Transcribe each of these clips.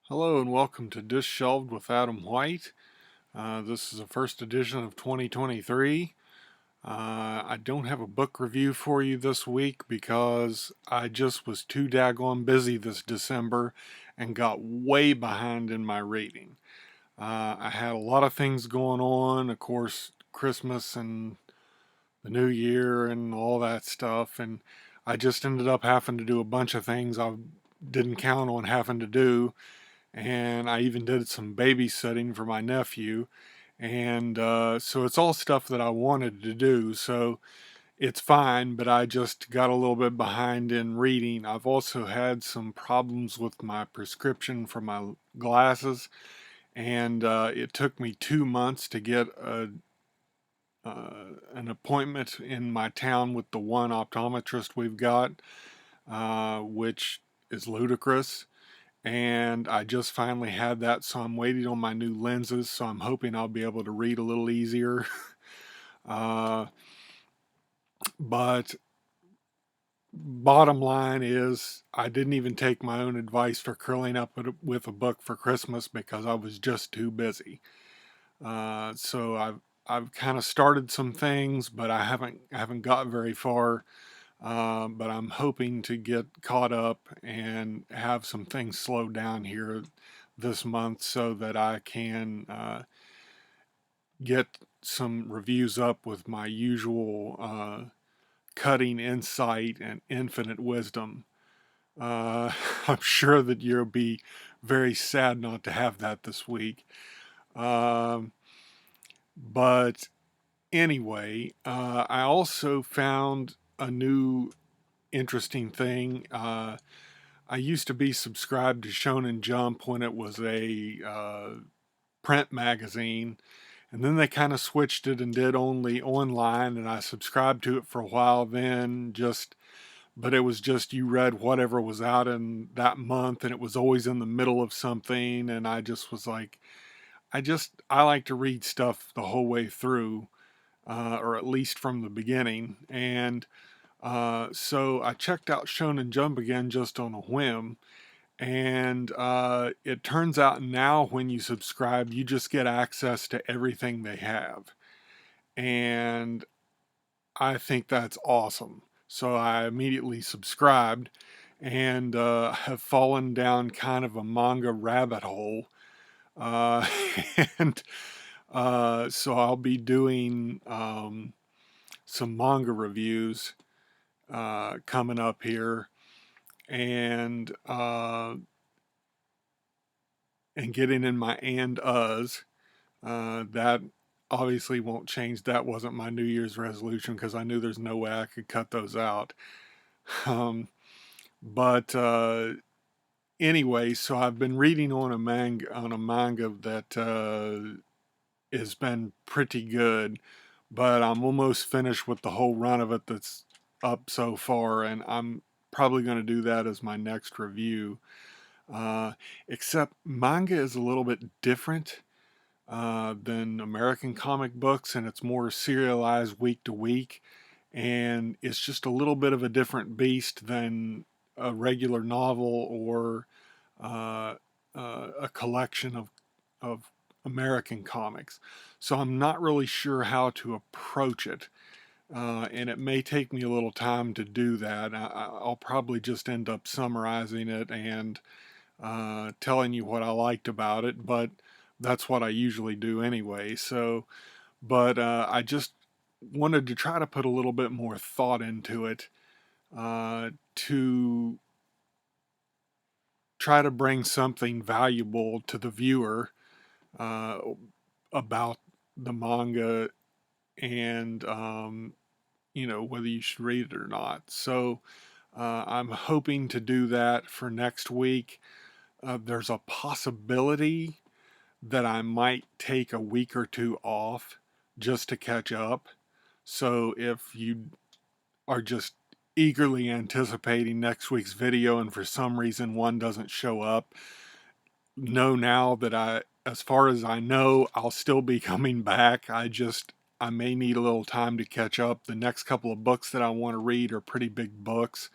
Hello and welcome to Discshelved with Adam White. This is the first edition of 2023. I don't have a book review for you this week because I just was too daggone busy this December and got way behind in my reading. I had a lot of things going on, of course, Christmas and the New Year and all that stuff, and I just ended up having to do a bunch of things I didn't count on having to do, and I even did some babysitting for my nephew. And so it's all stuff that I wanted to do. So it's fine, but I just got a little bit behind in reading. I've also had some problems with my prescription for my glasses, and it took me 2 months to get an appointment in my town with the one optometrist we've got, which is ludicrous, and I just finally had that, so I'm waiting on my new lenses, so I'm hoping I'll be able to read a little easier. uh, but bottom line is, I didn't even take my own advice for curling up with a book for Christmas because I was just too busy. So I've kind of started some things, but I haven't got very far. But I'm hoping to get caught up and have some things slow down here this month so that I can get some reviews up with my usual cutting insight and infinite wisdom. I'm sure that you'll be very sad not to have that this week. Um, but anyway, I also found a new interesting thing. I used to be subscribed to Shonen Jump when it was a print magazine, and then they kind of switched it and did only online, and I subscribed to it for a while then, but it was just you read whatever was out in that month, and it was always in the middle of something, and I just was like, I like to read stuff the whole way through, or at least from the beginning, and so I checked out Shonen Jump again just on a whim, and it turns out now when you subscribe, you just get access to everything they have. And I think that's awesome. So I immediately subscribed and have fallen down kind of a manga rabbit hole. Uh, and so I'll be doing some manga reviews coming up here, and getting in my and uhs. That obviously won't change. That wasn't my New Year's resolution because I knew there's no way I could cut those out. Um, but anyway, so I've been reading on a manga that has been pretty good, but I'm almost finished with the whole run of it that's up so far, and I'm probably going to do that as my next review. Uh, Except manga is a little bit different than American comic books, and it's more serialized week to week, and it's just a little bit of a different beast than a regular novel or uh, a collection of American comics. So I'm not really sure how to approach it. And it may take me a little time to do that. I'll probably just end up summarizing it and telling you what I liked about it, but that's what I usually do anyway. So, but I just wanted to try to put a little bit more thought into it to try to bring something valuable to the viewer uh, about the manga and, whether you should read it or not. So, I'm hoping to do that for next week. There's a possibility that I might take a week or two off just to catch up. So if you are just eagerly anticipating next week's video and for some reason one doesn't show up, know now that as far as I know, I'll still be coming back. I may need a little time to catch up. The next couple of books that I want to read are pretty big books,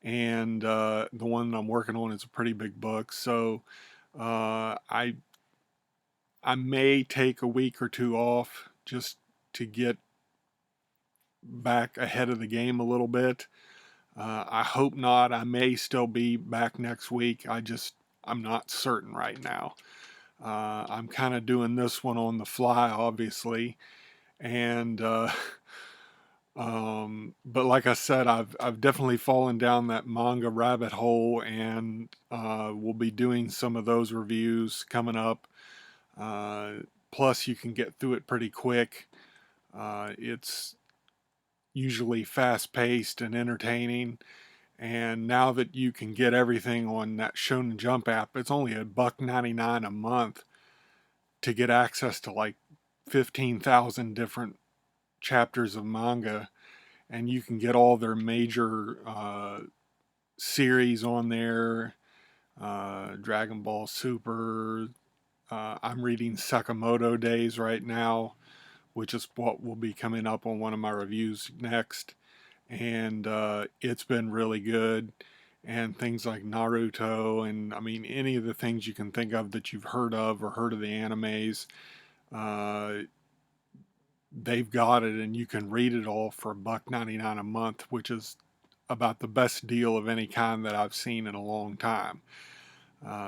and the one that I'm working on is a pretty big book. So I may take a week or two off just to get back ahead of the game a little bit. I hope not. I may still be back next week. I'm not certain right now. I'm kind of doing this one on the fly, obviously, and but like I said, I've definitely fallen down that manga rabbit hole, and we'll be doing some of those reviews coming up. Uh, Plus, you can get through it pretty quick. It's usually fast paced and entertaining. And now that you can get everything on that Shonen Jump app, it's only $1.99 a month to get access to like 15,000 different chapters of manga, and you can get all their major series on there. Dragon Ball Super. I'm reading Sakamoto Days right now, which is what will be coming up on one of my reviews next. And it's been really good. And things like Naruto, and I mean, any of the things you can think of that you've heard of or heard of the animes, uh, they've got it, and you can read it all for $1.99 a month, which is about the best deal of any kind that I've seen in a long time.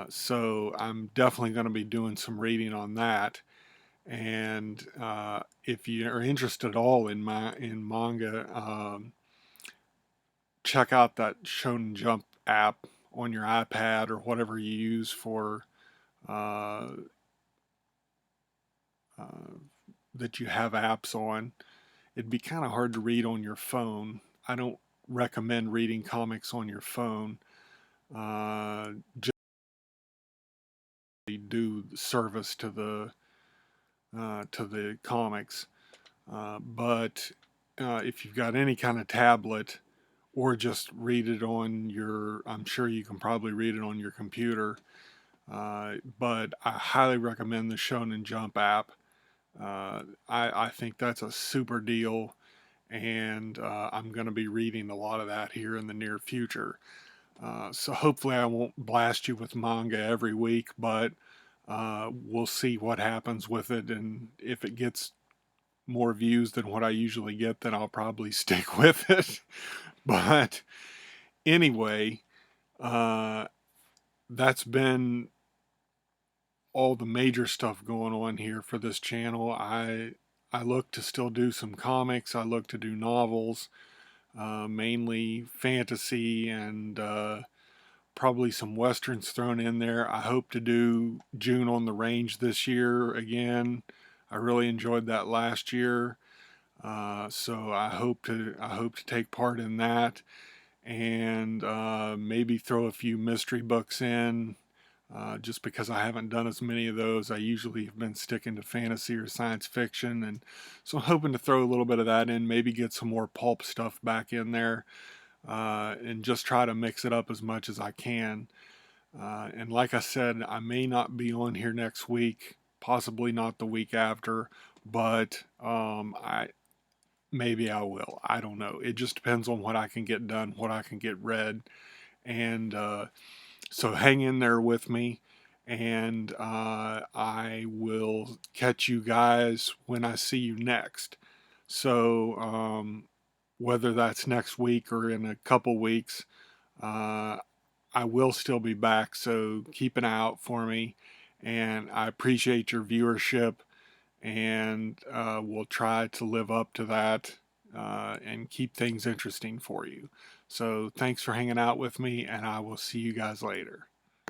So I'm definitely going to be doing some reading on that. And if you are interested at all in manga, check out that Shonen Jump app on your iPad or whatever you use for uh, uh, that you have apps on. It'd be kind of hard to read on your phone. I don't recommend reading comics on your phone. Just do service to the comics. But if you've got any kind of tablet, or just read it on your, I'm sure you can probably read it on your computer. But I highly recommend the Shonen Jump app. I think that's a super deal, and I'm going to be reading a lot of that here in the near future. So hopefully I won't blast you with manga every week, but we'll see what happens with it, and if it gets more views than what I usually get, then I'll probably stick with it. But anyway, uh, that's been all the major stuff going on here for this channel. I look to still do some comics. I look to do novels, mainly fantasy, and probably some westerns thrown in there. I hope to do June on the Range this year again. I really enjoyed that last year, so I hope to take part in that, and maybe throw a few mystery books in. Just because I haven't done as many of those, I usually have been sticking to fantasy or science fiction, and so I'm hoping to throw a little bit of that in, maybe get some more pulp stuff back in there, and just try to mix it up as much as I can. And like I said, I may not be on here next week, possibly not the week after, but I maybe I will. I don't know. It just depends on what I can get done, what I can get read, and so hang in there with me, and I will catch you guys when I see you next. So whether that's next week or in a couple weeks, uh, I will still be back, so keep an eye out for me. And I appreciate your viewership, and we'll try to live up to that and keep things interesting for you. So thanks for hanging out with me, and I will see you guys later.